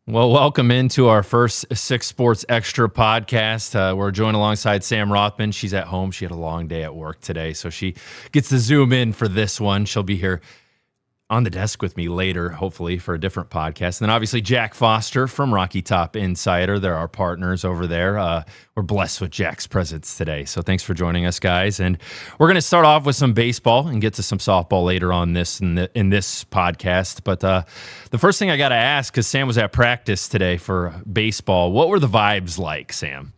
Well, welcome into our first Six Sports Extra podcast. We're joined alongside Sam Rothman. She's at home. She had a long day at work today, so she gets to zoom in for this one. She'll be here on the desk with me later, hopefully, for a different podcast. And then obviously Jack Foster from Rocky Top Insider. They're our partners over there. We're blessed with Jack's presence today. So thanks for joining us, guys. And we're going to start off with some baseball and get to some softball later on this in this podcast. But the first thing I got to ask, because Sam was at practice today for baseball, what were the vibes like, Sam?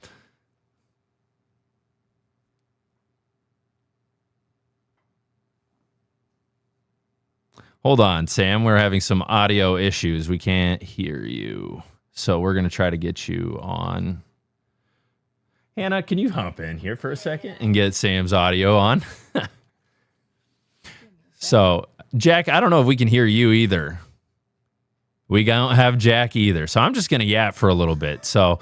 Hold on, Sam. We're having some audio issues. We can't hear you. So we're going to try to get you on. Hannah, can you hop in here for a second and get Sam's audio on? So, Jack, I don't know if we can hear you either. We don't have Jack either. So I'm just going to yap for a little bit. So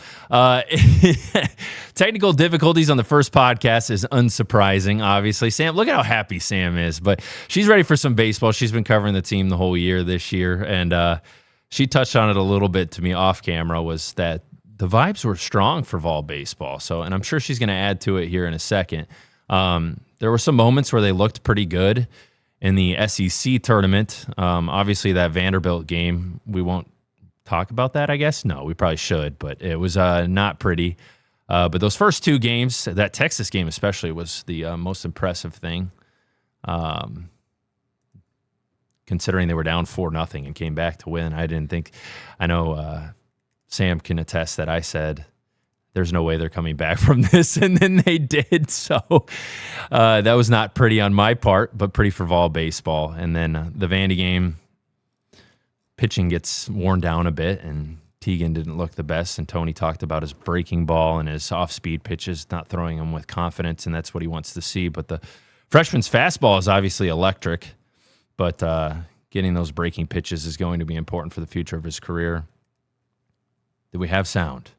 technical difficulties on the first podcast is unsurprising, obviously. Sam, look at how happy Sam is. But she's ready for some baseball. She's been covering the team the whole year this year. And she touched on it a little bit to me off camera, was that the vibes were strong for Vol baseball. So, and I'm sure she's going to add to it here in a second. There were some moments where they looked pretty good in the SEC tournament. Obviously, that Vanderbilt game, we won't talk about that, I guess. No, we probably should, but it was not pretty. But those first two games, that Texas game especially, was the most impressive thing, considering they were down 4-0 and came back to win. I know Sam can attest that I said, there's no way they're coming back from this, and then they did. So that was not pretty on my part, but pretty for Vol baseball. And then the Vandy game, pitching gets worn down a bit, and Teagan didn't look the best. And Tony talked about his breaking ball and his off-speed pitches, not throwing them with confidence, and that's what he wants to see. But the freshman's fastball is obviously electric, but getting those breaking pitches is going to be important for the future of his career. Do we have sound?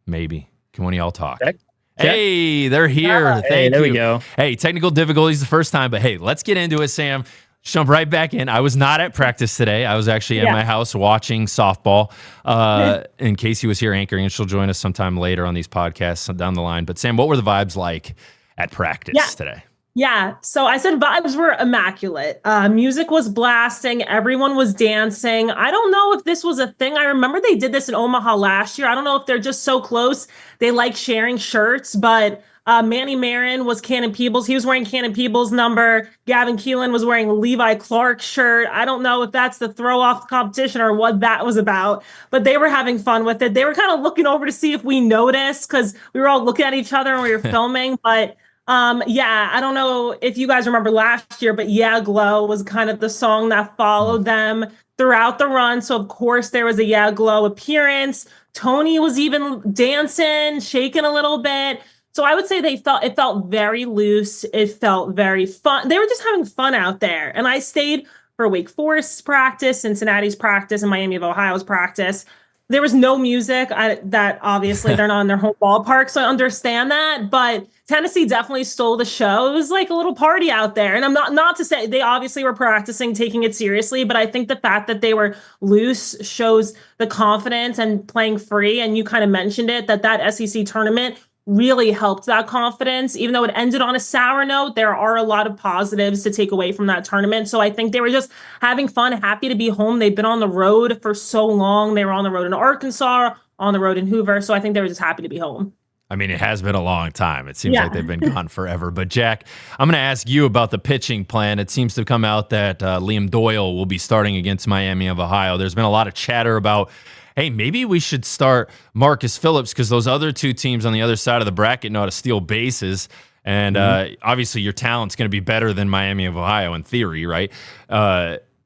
Maybe. Can one of y'all talk? Check. Hey, they're here. Thank hey, there you. we go. Hey, technical difficulties the first time, but hey, let's get into it, Sam. Jump right back in. I was not at practice today. I was actually at my house watching softball. And Casey was here anchoring, and she'll join us sometime later on these podcasts down the line. But Sam, what were the vibes like at practice today? Yeah, so I said vibes were immaculate. Music was blasting. Everyone was dancing. I don't know if this was a thing. I remember they did this in Omaha last year. I don't know if they're just so close. They like sharing shirts, but Manny Marin was Cannon Peebles. He was wearing Cannon Peebles' number. Gavin Keelan was wearing a Levi Clark shirt. I don't know if that's the throw-off competition or what that was about, but they were having fun with it. They were kind of looking over to see if we noticed, because we were all looking at each other when we were filming, but I don't know if you guys remember last year, but Yeah Glow was kind of the song that followed them throughout the run. So of course there was a Yeah Glow appearance. Tony was even dancing, shaking a little bit. So I would say it felt very loose. It felt very fun. They were just having fun out there. And I stayed for Wake Forest's practice, Cincinnati's practice, and Miami of Ohio's practice. There was no music. That obviously they're not in their home ballpark, so I understand that. But Tennessee definitely stole the show. It was like a little party out there. And I'm not to say they obviously were practicing, taking it seriously, but I think the fact that they were loose shows the confidence and playing free. And you kind of mentioned it, that SEC tournament really helped that confidence. Even though it ended on a sour note, there are a lot of positives to take away from that tournament. So I think they were just having fun, happy to be home. They've been on the road for so long. They were on the road in Arkansas, on the road in Hoover. So I think they were just happy to be home. I mean, it has been a long time. It seems like they've been gone forever. But Jack, I'm going to ask you about the pitching plan. It seems to come out that Liam Doyle will be starting against Miami of Ohio. There's been a lot of chatter about, hey, maybe we should start Marcus Phillips, because those other two teams on the other side of the bracket know how to steal bases. And obviously your talent's going to be better than Miami of Ohio in theory, right?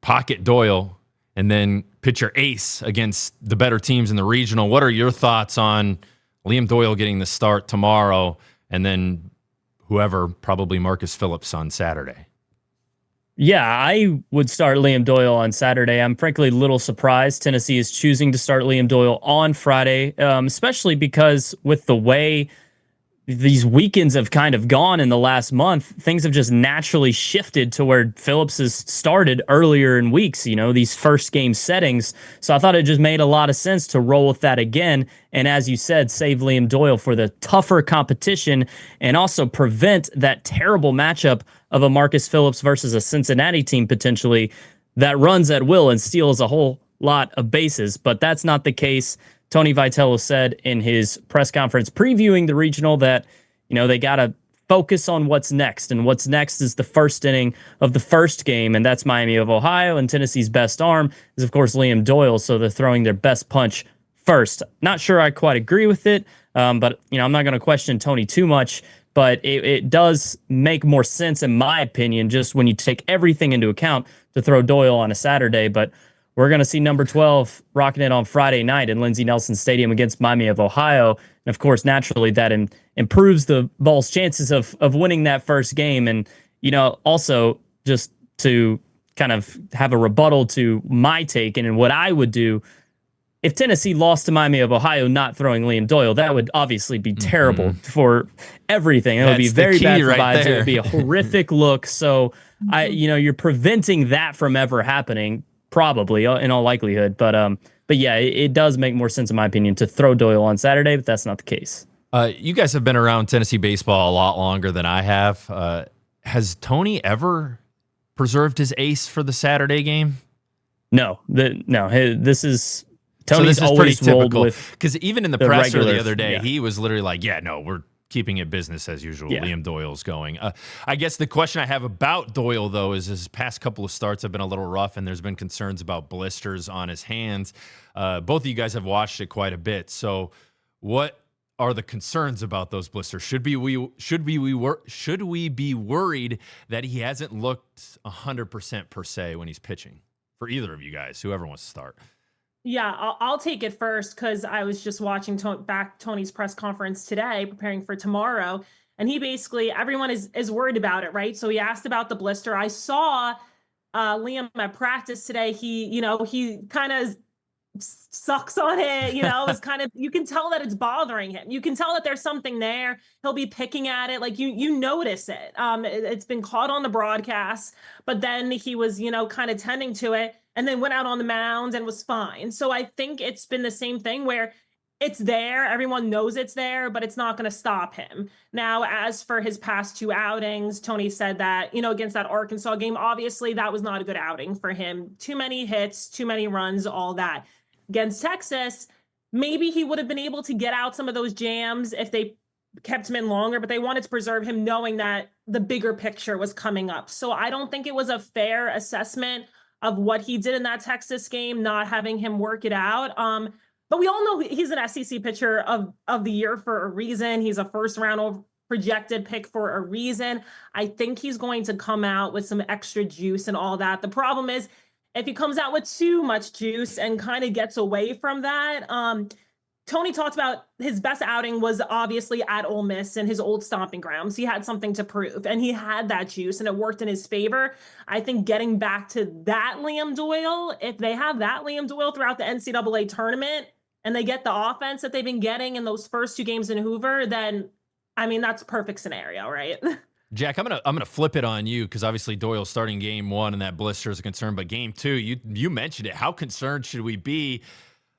Pocket Doyle and then pitcher ace against the better teams in the regional. What are your thoughts on Liam Doyle getting the start tomorrow and then whoever, probably Marcus Phillips on Saturday? Yeah, I would start Liam Doyle on Saturday. I'm frankly a little surprised Tennessee is choosing to start Liam Doyle on Friday, especially because with the way these weekends have kind of gone in the last month. Things have just naturally shifted to where Phillips has started earlier in weeks, these first game settings. So I thought it just made a lot of sense to roll with that again. And as you said, save Liam Doyle for the tougher competition and also prevent that terrible matchup of a Marcus Phillips versus a Cincinnati team potentially that runs at will and steals a whole lot of bases. But that's not the case. Tony Vitello said in his press conference previewing the regional that, they got to focus on what's next. And what's next is the first inning of the first game. And that's Miami of Ohio. And Tennessee's best arm is, of course, Liam Doyle. So they're throwing their best punch first. Not sure I quite agree with it. But, I'm not going to question Tony too much. But it does make more sense, in my opinion, just when you take everything into account to throw Doyle on a Saturday. But we're going to see number 12 rocking it on Friday night in Lindsey Nelson Stadium against Miami of Ohio. And, of course, naturally, that improves the Vols' chances of winning that first game. And, also just to kind of have a rebuttal to my take and what I would do, if Tennessee lost to Miami of Ohio not throwing Liam Doyle, that would obviously be terrible for everything. It would be very bad for vibes. It would be a horrific look. So, you're preventing that from ever happening. Probably, in all likelihood. But yeah, it does make more sense, in my opinion, to throw Doyle on Saturday, but that's not the case. You guys have been around Tennessee baseball a lot longer than I have. Has Tony ever preserved his ace for the Saturday game? No. This is... Tony's always pretty rolled typical. with... Because even in the presser regulars, the other day, yeah. He was literally like, we're keeping it business as usual. Yeah. Liam Doyle's going. I guess the question I have about Doyle, though, is his past couple of starts have been a little rough, and there's been concerns about blisters on his hands. Both of you guys have watched it quite a bit. So what are the concerns about those blisters? Should we be worried that he hasn't looked 100% per se when he's pitching? For either of you guys, whoever wants to start. Yeah, I'll take it first because I was just watching Tony's press conference today, preparing for tomorrow, and he basically, everyone is worried about it, right? So he asked about the blister. I saw Liam at practice today. He kind of sucks on it, it's kind of, you can tell that it's bothering him. You can tell that there's something there. He'll be picking at it. Like you notice it. It's been caught on the broadcast, but then he was, kind of tending to it and then went out on the mound and was fine. So I think it's been the same thing where it's there. Everyone knows it's there, but it's not going to stop him. Now, as for his past two outings, Tony said that, against that Arkansas game, obviously that was not a good outing for him. Too many hits, too many runs, all that. Against Texas, maybe he would have been able to get out some of those jams if they kept him in longer, but they wanted to preserve him knowing that the bigger picture was coming up. So I don't think it was a fair assessment of what he did in that Texas game, not having him work it out. But we all know he's an SEC pitcher of the year for a reason. He's a first round projected pick for a reason. I think he's going to come out with some extra juice and all that. The problem is, if he comes out with too much juice and kind of gets away from that, Tony talked about his best outing was obviously at Ole Miss and his old stomping grounds. He had something to prove, and he had that juice, and it worked in his favor. I think getting back to that Liam Doyle, if they have that Liam Doyle throughout the NCAA tournament and they get the offense that they've been getting in those first two games in Hoover, then, that's a perfect scenario, right? Jack, I'm gonna flip it on you because obviously Doyle starting game one and that blister is a concern, but game two, you mentioned it. How concerned should we be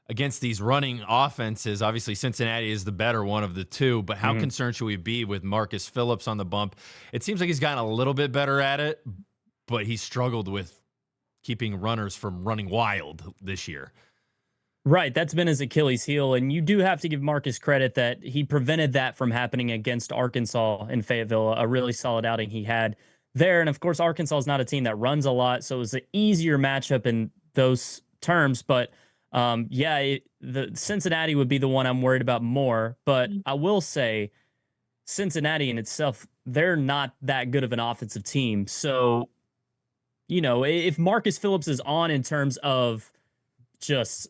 against these running offenses? Obviously, Cincinnati is the better one of the two, but how concerned should we be with Marcus Phillips on the bump? It seems like he's gotten a little bit better at it, but he struggled with keeping runners from running wild this year. Right, that's been his Achilles heel, and you do have to give Marcus credit that he prevented that from happening against Arkansas in Fayetteville, a really solid outing he had there. And of course, Arkansas is not a team that runs a lot, so it was an easier matchup in those terms. But the Cincinnati would be the one I'm worried about more. But I will say, Cincinnati in itself, they're not that good of an offensive team. So, if Marcus Phillips is on in terms of just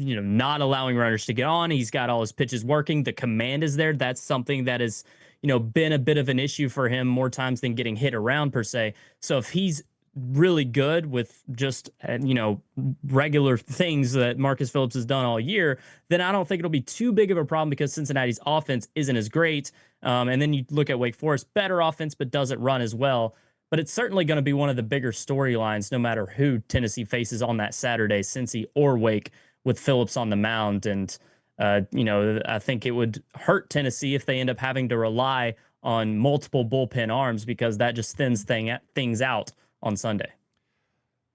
not allowing runners to get on. He's got all his pitches working. The command is there. That's something that has, been a bit of an issue for him more times than getting hit around per se. So if he's really good with just, regular things that Marcus Phillips has done all year, then I don't think it'll be too big of a problem because Cincinnati's offense isn't as great. And then you look at Wake Forest, better offense, but doesn't run as well. But it's certainly going to be one of the bigger storylines, no matter who Tennessee faces on that Saturday, Cincy or Wake, with Phillips on the mound. And, I think it would hurt Tennessee if they end up having to rely on multiple bullpen arms, because that just thins things out on Sunday.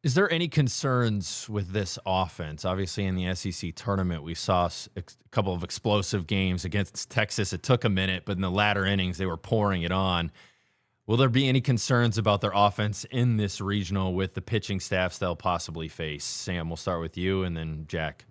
Is there any concerns with this offense? Obviously, in the SEC tournament, we saw a couple of explosive games against Texas. It took a minute, but in the latter innings, they were pouring it on. Will there be any concerns about their offense in this regional with the pitching staffs they'll possibly face? Sam, we'll start with you, and then Jack.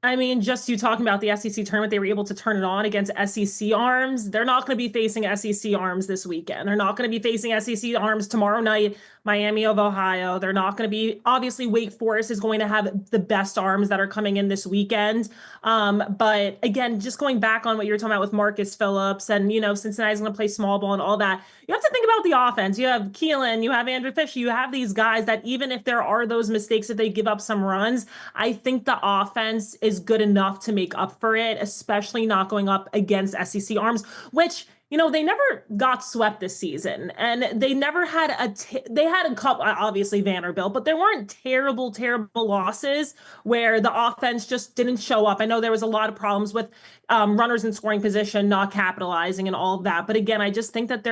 I mean, just you talking about the SEC tournament, they were able to turn it on against SEC arms. They're not going to be facing SEC arms this weekend. They're not going to be facing SEC arms tomorrow night, Miami of Ohio. They're not going to be, obviously, Wake Forest is going to have the best arms that are coming in this weekend. But again, just going back on what you were talking about with Marcus Phillips and, Cincinnati's going to play small ball and all that. You have to think about the offense. You have Keelan, you have Andrew Fisher, you have these guys that even if there are those mistakes, if they give up some runs, I think the offense is good enough to make up for it, especially not going up against SEC arms, which, they never got swept this season, and they never had they had a couple, obviously Vanderbilt, but there weren't terrible losses where the offense just didn't show up. I know there was a lot of problems with runners in scoring position, not capitalizing and all of that. But again, I just think that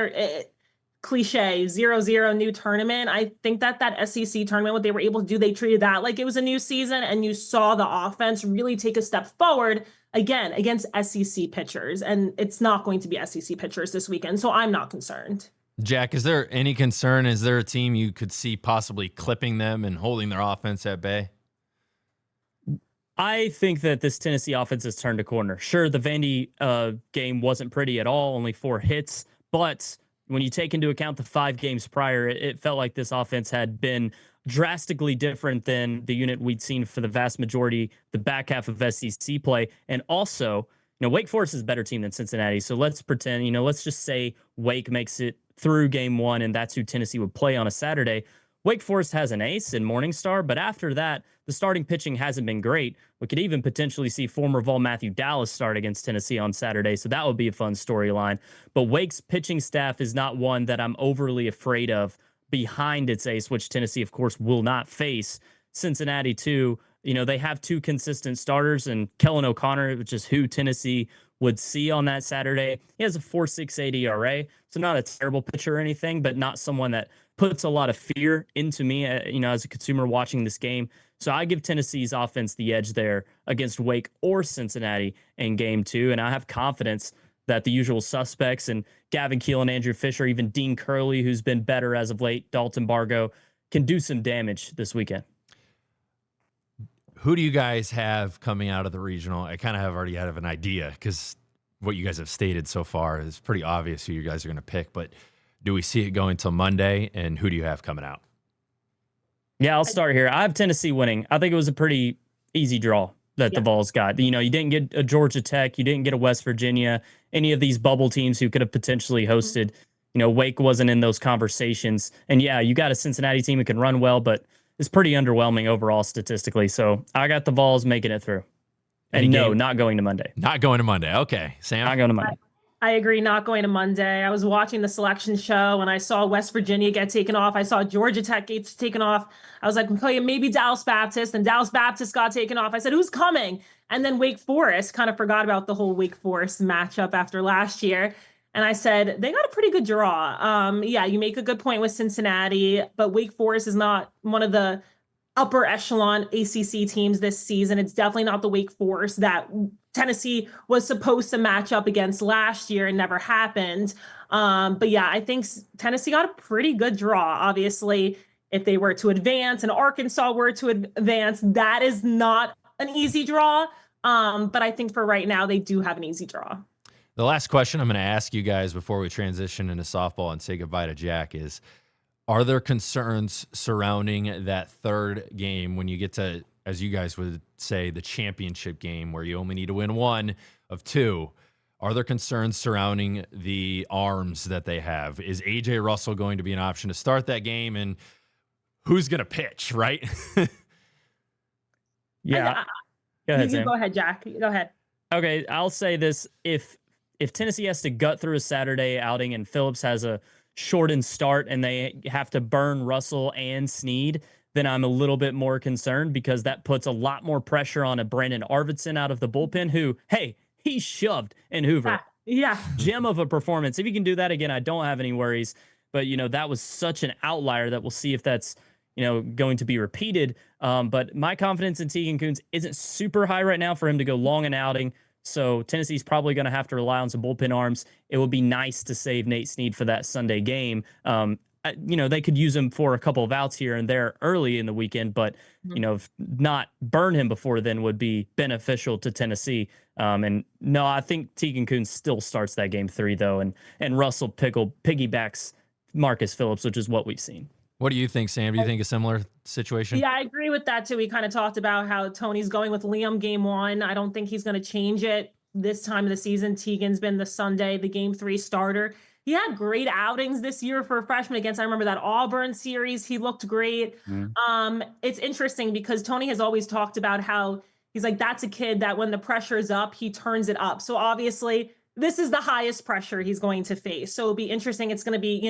cliche 0-0 new tournament. I think that SEC tournament, what they were able to do, they treated that like it was a new season, and you saw the offense really take a step forward again against SEC pitchers, and it's not going to be SEC pitchers this weekend, so I'm not concerned. Jack, is there any concern? Is there a team you could see possibly clipping them and holding their offense at bay? I think that this Tennessee offense has turned a corner. Sure, the Vandy game wasn't pretty at all, only 4 hits, but when you take into account the 5 games prior, it felt like this offense had been drastically different than the unit we'd seen for the vast majority, the back half of SEC play. And also, Wake Forest is a better team than Cincinnati. So let's pretend, let's just say Wake makes it through game 1, and that's who Tennessee would play on a Saturday. Wake Forest has an ace in Morningstar, but after that, the starting pitching hasn't been great. We could even potentially see former Vol Matthew Dallas start against Tennessee on Saturday, so that would be a fun storyline. But Wake's pitching staff is not one that I'm overly afraid of behind its ace, which Tennessee, of course, will not face. Cincinnati, too, they have 2 consistent starters, and Kellen O'Connor, which is who Tennessee would see on that Saturday. He has a 4.68 ERA, so not a terrible pitcher or anything, but not someone that puts a lot of fear into me, as a consumer watching this game. So I give Tennessee's offense the edge there against Wake or Cincinnati in game 2, and I have confidence that the usual suspects and Gavin Keel and Andrew Fisher, even Dean Curley, who's been better as of late, Dalton Bargo, can do some damage this weekend. Who do you guys have coming out of the regional? I kind of have already had an idea because what you guys have stated so far is pretty obvious who you guys are going to pick, but do we see it going till Monday, and who do you have coming out? Yeah, I'll start here. I have Tennessee winning. I think it was a pretty easy draw that the Vols got. You didn't get a Georgia Tech. You didn't get a West Virginia, any of these bubble teams who could have potentially hosted. Wake wasn't in those conversations. And yeah, you got a Cincinnati team who can run well, but it's pretty underwhelming overall statistically. So I got the Vols making it through. And not going to Monday. Not going to Monday. Okay. Sam? Not going to Monday. I agree, not going to Monday. I was watching the selection show and I saw West Virginia get taken off. I saw Georgia Tech get taken off. I was like, okay, maybe Dallas Baptist, and Dallas Baptist got taken off. I said, who's coming? And then Wake Forest, kind of forgot about the whole Wake Forest matchup after last year. And I said, they got a pretty good draw. You make a good point with Cincinnati, but Wake Forest is not one of the upper echelon ACC teams this season. It's definitely not the Wake Forest that Tennessee was supposed to match up against last year and never happened. I think Tennessee got a pretty good draw. Obviously, if they were to advance and Arkansas were to advance, that is not an easy draw. But I think for right now, they do have an easy draw. The last question I'm going to ask you guys before we transition into softball and say goodbye to Jack is, are there concerns surrounding that third game when you get to, as you guys would say, the championship game where you only need to win 1 of 2? Are there concerns surrounding the arms that they have? Is A.J. Russell going to be an option to start that game? And who's going to pitch, right? Yeah. Go ahead, you Sam. go ahead, Jack. Go ahead. Okay, I'll say this: if Tennessee has to gut through a Saturday outing and Phillips has a shortened start and they have to burn Russell and Snead, then I'm a little bit more concerned because that puts a lot more pressure on a Brandon Arvidsson out of the bullpen who, hey, he shoved in Hoover. Yeah. Gem of a performance. If he can do that again, I don't have any worries. But, that was such an outlier that we'll see if that's, going to be repeated. But my confidence in Tegan Kuntz isn't super high right now for him to go long an outing. So Tennessee's probably going to have to rely on some bullpen arms. It would be nice to save Nate Snead for that Sunday game. They could use him for a couple of outs here and there early in the weekend, but not burn him before then would be beneficial to Tennessee. And no, I think Tegan Kuntz still starts that game 3 though, and Russell piggybacks Marcus Phillips, which is what we've seen. What do you think, Sam? Do you think a similar situation? Yeah, I agree with that too. We kind of talked about how Tony's going with Liam game 1. I don't think he's going to change it this time of the season. Tegan's been the game 3 starter. He had great outings this year for a freshman against, I remember that Auburn series. He looked great. It's interesting because Tony has always talked about how he's like, that's a kid that when the pressure is up, he turns it up. So obviously this is the highest pressure he's going to face. So it'll be interesting. It's going to be,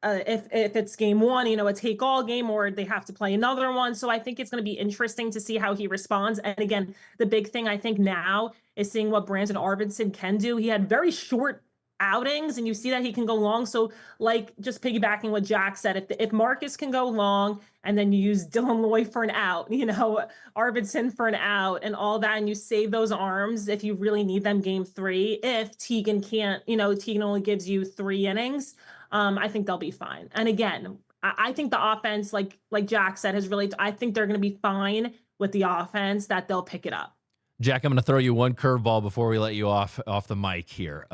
if it's game 1, a take all game, or they have to play another one. So I think it's going to be interesting to see how he responds. And again, the big thing I think now is seeing what Brandon Arvidsson can do. He had very short outings and you see that he can go long. So like just piggybacking what Jack said, if Marcus can go long and then you use Dylan Loy for an out, Arvidsson for an out and all that, and you save those arms if you really need them game 3, if Tegan can't, Tegan only gives you 3 innings, I think they'll be fine. And again, I think the offense, like Jack said, I think they're going to be fine with the offense, that they'll pick it up. Jack, I'm going to throw you one curveball before we let you off the mic here.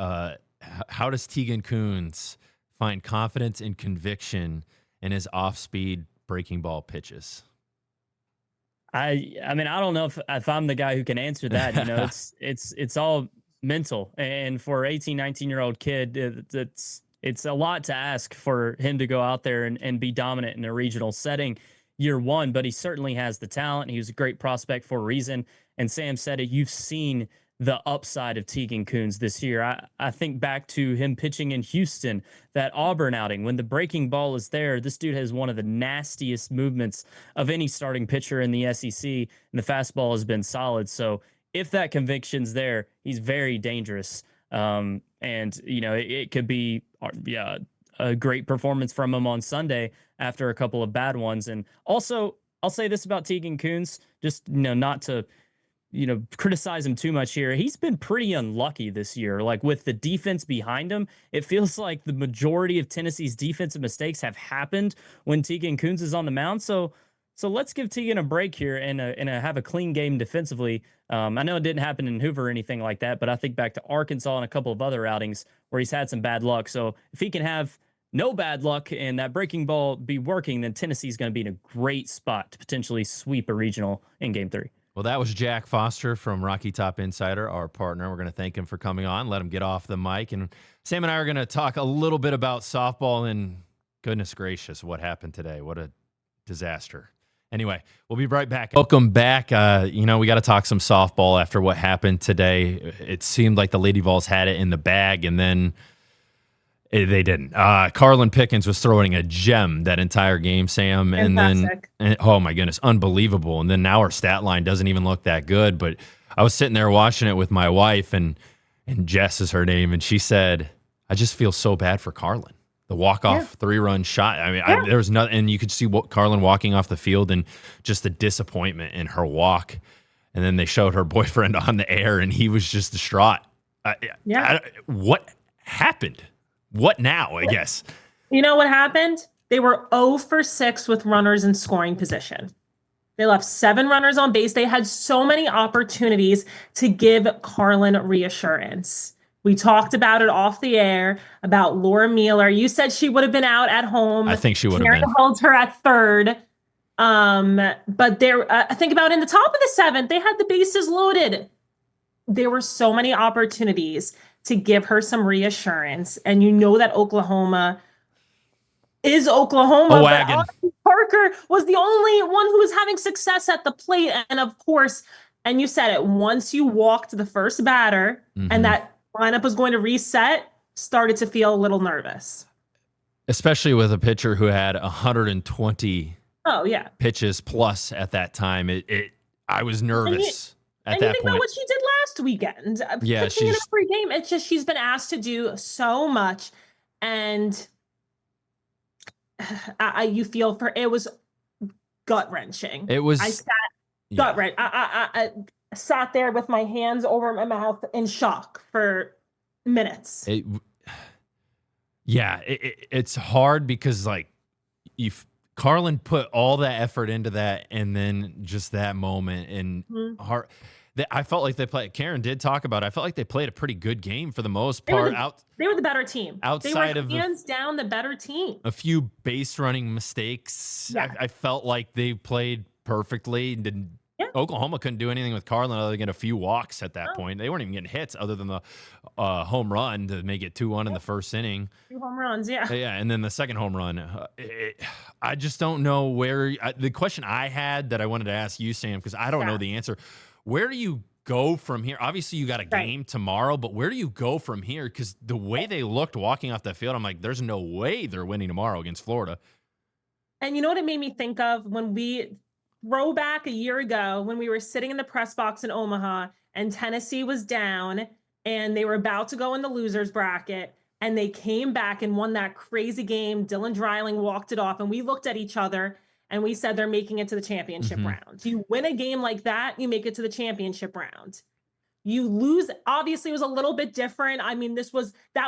How does Tegan Kuntz find confidence and conviction in his off-speed breaking ball pitches? I mean, I don't know if I'm the guy who can answer that. It's all mental. And for 18, 19-year-old kid, it's a lot to ask for him to go out there and be dominant in a regional setting year 1, but he certainly has the talent. He was a great prospect for a reason. And Sam said it, you've seen the upside of Tegan Kuntz this year. I think back to him pitching in Houston, that Auburn outing, when the breaking ball is there, this dude has one of the nastiest movements of any starting pitcher in the SEC, and the fastball has been solid. So if that conviction's there, he's very dangerous. And, it could be a great performance from him on Sunday after a couple of bad ones. And also, I'll say this about Tegan Kuntz, just, not to criticize him too much here. He's been pretty unlucky this year. Like with the defense behind him, it feels like the majority of Tennessee's defensive mistakes have happened when Tegan Kuntz is on the mound. So let's give Tegan a break here and have a clean game defensively. I know it didn't happen in Hoover or anything like that, but I think back to Arkansas and a couple of other outings where he's had some bad luck. So if he can have no bad luck and that breaking ball be working, then Tennessee's going to be in a great spot to potentially sweep a regional in game 3. Well, that was Jack Foster from Rocky Top Insider, our partner. We're going to thank him for coming on, let him get off the mic. And Sam and I are going to talk a little bit about softball, and goodness gracious, what happened today. What a disaster. Anyway, we'll be right back. Welcome back. We got to talk some softball after what happened today. It seemed like the Lady Vols had it in the bag, and then they didn't. Carlin Pickens was throwing a gem that entire game, Sam. Fantastic. And oh my goodness, unbelievable. And then now our stat line doesn't even look that good. But I was sitting there watching it with my wife, and Jess is her name, and she said, I just feel so bad for Carlin. The walk-off 3-run shot. I mean, there was nothing, and you could see Carlin walking off the field and just the disappointment in her walk. And then they showed her boyfriend on the air, and he was just distraught. What happened? What now, I guess? You know what happened? They were 0 for 6 with runners in scoring position. They left 7 runners on base. They had so many opportunities to give Carlin reassurance. We talked about it off the air, about Laura Mueller. You said she would have been out at home. I think she would have Karen been. Holds her at third. But there, I think about in the top of the 7th, they had the bases loaded. There were so many opportunities to give her some reassurance. And you know that Oklahoma is Oklahoma. A But wagon. honestly, Parker was the only one who was having success at the plate. And of course, and you said it, once you walked the first batter and that lineup was going to reset, started to feel a little nervous. Especially with a pitcher who had 120 pitches plus at that time. I was nervous at that point. And you think about what she did last weekend. Pitching in every game. It's just she's been asked to do so much. And you feel for it was gut-wrenching. It was. I sat gut-wrenching. I sat there with my hands over my mouth in shock for minutes. It's hard because like Carlin put all that effort into that, and then just that moment and I felt like they played. Karen did talk about it. I felt like they played a pretty good game for the most part. They were the better team. Outside of hands down the better team. A few base running mistakes. Yeah. I felt like they played perfectly. Oklahoma couldn't do anything with Carlin other than get a few walks at that point. They weren't even getting hits other than the home run to make it 2-1 in the first inning. 2 home runs, yeah. Yeah, and then the second home run. I just don't know where the question I had that I wanted to ask you, Sam, because I don't know the answer. Where do you go from here? Obviously, you got a game tomorrow, but where do you go from here? Because the way they looked walking off that field, I'm like, there's no way they're winning tomorrow against Florida. And you know what it made me think of when we throw back a year ago when we were sitting in the press box in Omaha and Tennessee was down and they were about to go in the losers bracket and they came back and won that crazy game. Dylan Dreiling walked it off and we looked at each other and we said they're making it to the championship round. You win a game like that, you make it to the championship round. You lose, obviously it was a little bit different. I mean, that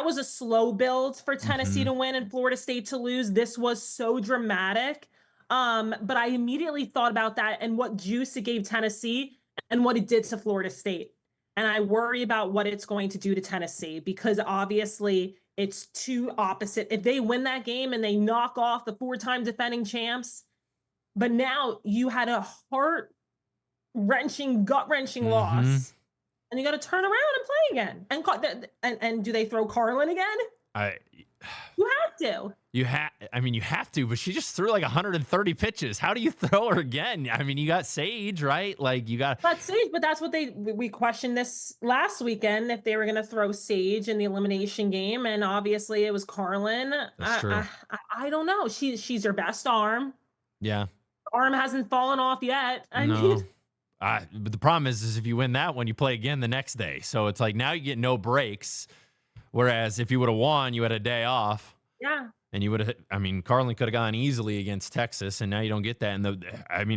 was a slow build for Tennessee to win and Florida State to lose. This was so dramatic. But I immediately thought about that and what juice it gave Tennessee and what it did to Florida State. And I worry about what it's going to do to Tennessee because obviously it's too opposite. If they win that game and they knock off the 4-time defending champs, but now you had a heart-wrenching, gut-wrenching loss, and you got to turn around and play again. And do they throw Carlin again? You have to. You have to, but she just threw like 130 pitches. How do you throw her again? I mean, you got Sage, right? Like you got Sage, but that's what we questioned this last weekend if they were going to throw Sage in the elimination game, and obviously it was Carlin. That's true. I don't know. She's your best arm. Yeah. Arm hasn't fallen off yet. But the problem is if you win that one, you play again the next day. So it's like now you get no breaks. Whereas if you would have won, you had a day off. Yeah. And you would have, Carlin could have gone easily against Texas, and now you don't get that. And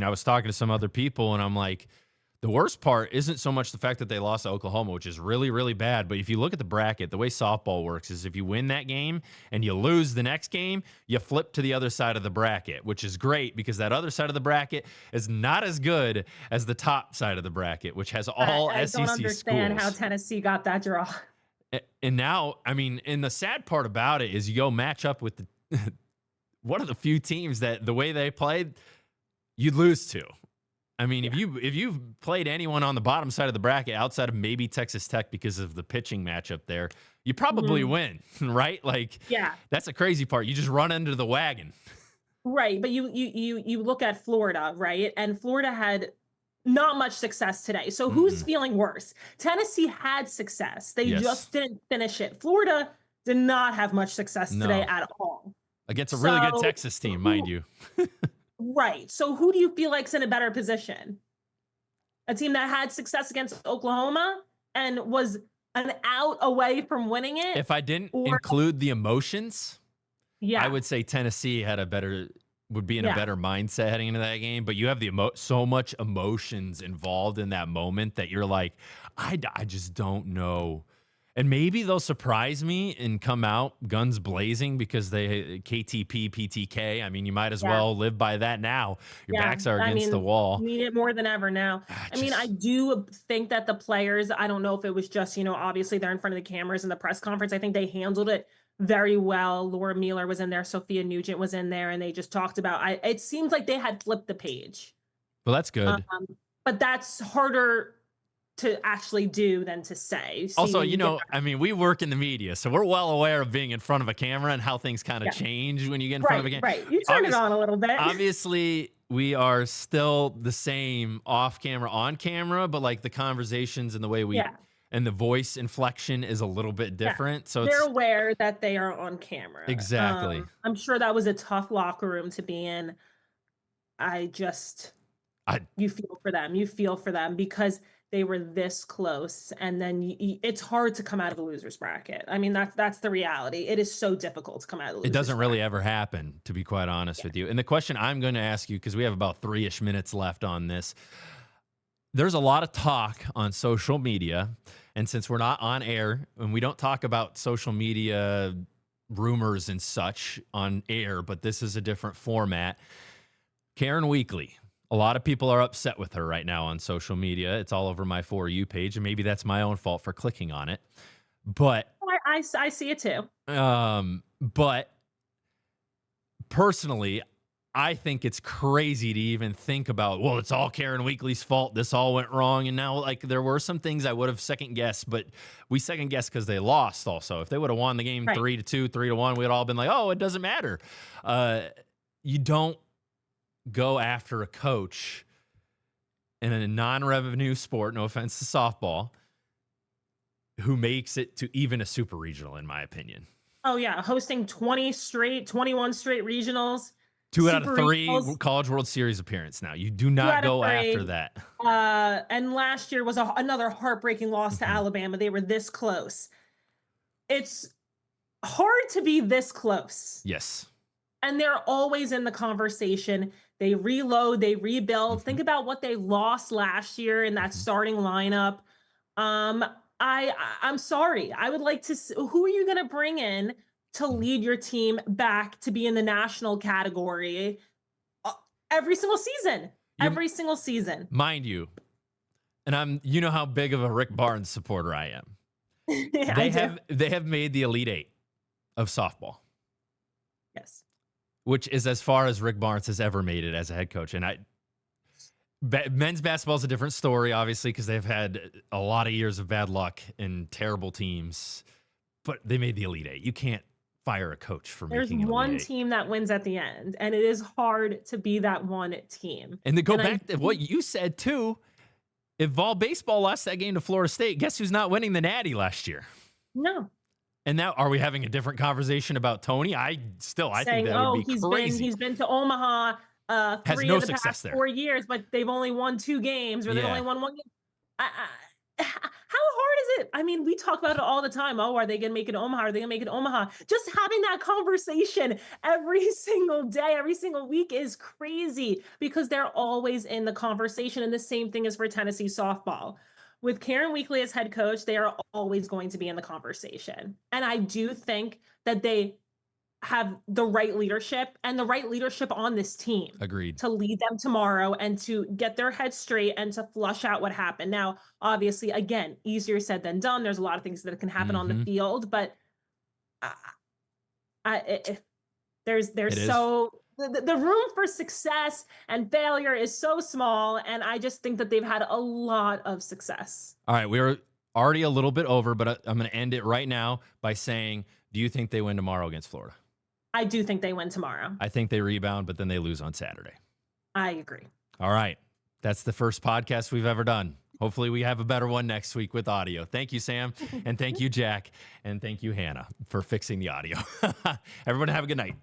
I was talking to some other people, and I'm like, the worst part isn't so much the fact that they lost to Oklahoma, which is really, really bad. But if you look at the bracket, the way softball works is if you win that game and you lose the next game, you flip to the other side of the bracket, which is great because that other side of the bracket is not as good as the top side of the bracket, which has all SEC schools. I don't understand how Tennessee got that draw. And now, and the sad part about it is you go match up with one of the few teams that the way they played, you'd lose to. If you've played anyone on the bottom side of the bracket outside of maybe Texas Tech because of the pitching matchup there, you probably win, right? That's the crazy part. You just run under the wagon. Right, but you look at Florida, right? And Florida had not much success today. So who's feeling worse? Tennessee had success. They just didn't finish it. Florida did not have much success today at all. Against a really good Texas team, mind you. Right. So who do you feel like's in a better position? A team that had success against Oklahoma and was an out away from winning it? If I didn't include the emotions, I would say Tennessee would be in a better mindset heading into that game. But you have so much emotions involved in that moment that you're like, I just don't know. And maybe they'll surprise me and come out guns blazing because they KTP, PTK. You might as well live by that now. Your backs are against the wall. You need it more than ever now. I do think that the players, I don't know if it was just, obviously they're in front of the cameras in the press conference. I think they handled it very well. Laura Mueller was in there. Sophia Nugent was in there. And they just talked about, it seems like they had flipped the page. Well, that's good. But that's harder to actually do than to say. Also, I mean, we work in the media, so we're well aware of being in front of a camera and how things kind of change when you get in front of a camera. Right. You turn it on a little bit. Obviously, we are still the same off camera, on camera, but like the conversations and the way we and the voice inflection is a little bit different. So they're aware that they are on camera. Exactly. I'm sure that was a tough locker room to be in. You feel for them. You feel for them because they were this close, and then it's hard to come out of the loser's bracket. I mean, that's the reality. It is so difficult to come out of the loser's bracket. It doesn't really ever happen, to be quite honest with you. And the question I'm going to ask you, because we have about 3-ish minutes left on this, there's a lot of talk on social media, and since we're not on air and we don't talk about social media rumors and such on air, but this is a different format, Karen Weekly. A lot of people are upset with her right now on social media. It's all over my For You page, and maybe that's my own fault for clicking on it. But I see it too. But personally, I think it's crazy to even think about, well, it's all Karen Weekly's fault. This all went wrong. And now, like, there were some things I would have second guessed, but we second guessed because they lost also. If they would have won the game 3-2, 3-1, we'd all been like, oh, it doesn't matter. You don't go after a coach in a non-revenue sport, no offense to softball, who makes it to even a super regional, in my opinion. Oh, yeah. Hosting 21 straight regionals. 2 out of 3 College World Series appearance now. You do not go after that. And last year was another heartbreaking loss to Alabama. They were this close. It's hard to be this close. Yes. And they're always in the conversation. They reload, they rebuild. Think about what they lost last year in that starting lineup. I'm sorry. I would like to see, who are you going to bring in to lead your team back to be in the national category every single season? Every single season. Mind you, and you know how big of a Rick Barnes supporter I am. They have made the Elite Eight of softball. Yes. Which is as far as Rick Barnes has ever made it as a head coach. And men's basketball is a different story, obviously, because they've had a lot of years of bad luck and terrible teams. But they made the Elite Eight. You can't fire a coach for making There's one Elite Eight. team that wins at the end, and it is hard to be that one team. And to go back to what you said, too, if Vol Baseball lost that game to Florida State, guess who's not winning the Natty last year? No. And now, are we having a different conversation about Tony? I think that would be crazy. He's been to Omaha has 3 no of the success past there. 4 years, but they've only won 2 games, or they've only won 1 game. How hard is it? I mean, we talk about it all the time. Oh, are they going to make it Omaha? Are they going to make it Omaha? Just having that conversation every single day, every single week is crazy because they're always in the conversation. And the same thing is for Tennessee softball. With Karen Weekly as head coach, they are always going to be in the conversation. And I do think that they have the right leadership and the right leadership on this team. Agreed. To lead them tomorrow and to get their heads straight and to flush out what happened. Now, obviously, again, easier said than done. There's a lot of things that can happen on the field, but the room for success and failure is so small, and I just think that they've had a lot of success. All right, we're already a little bit over, but I'm going to end it right now by saying, do you think they win tomorrow against Florida? I do think they win tomorrow. I think they rebound, but then they lose on Saturday. I agree. All right, that's the first podcast we've ever done. Hopefully we have a better one next week with audio. Thank you, Sam, and thank you, Jack, and thank you, Hannah, for fixing the audio. Everyone have a good night.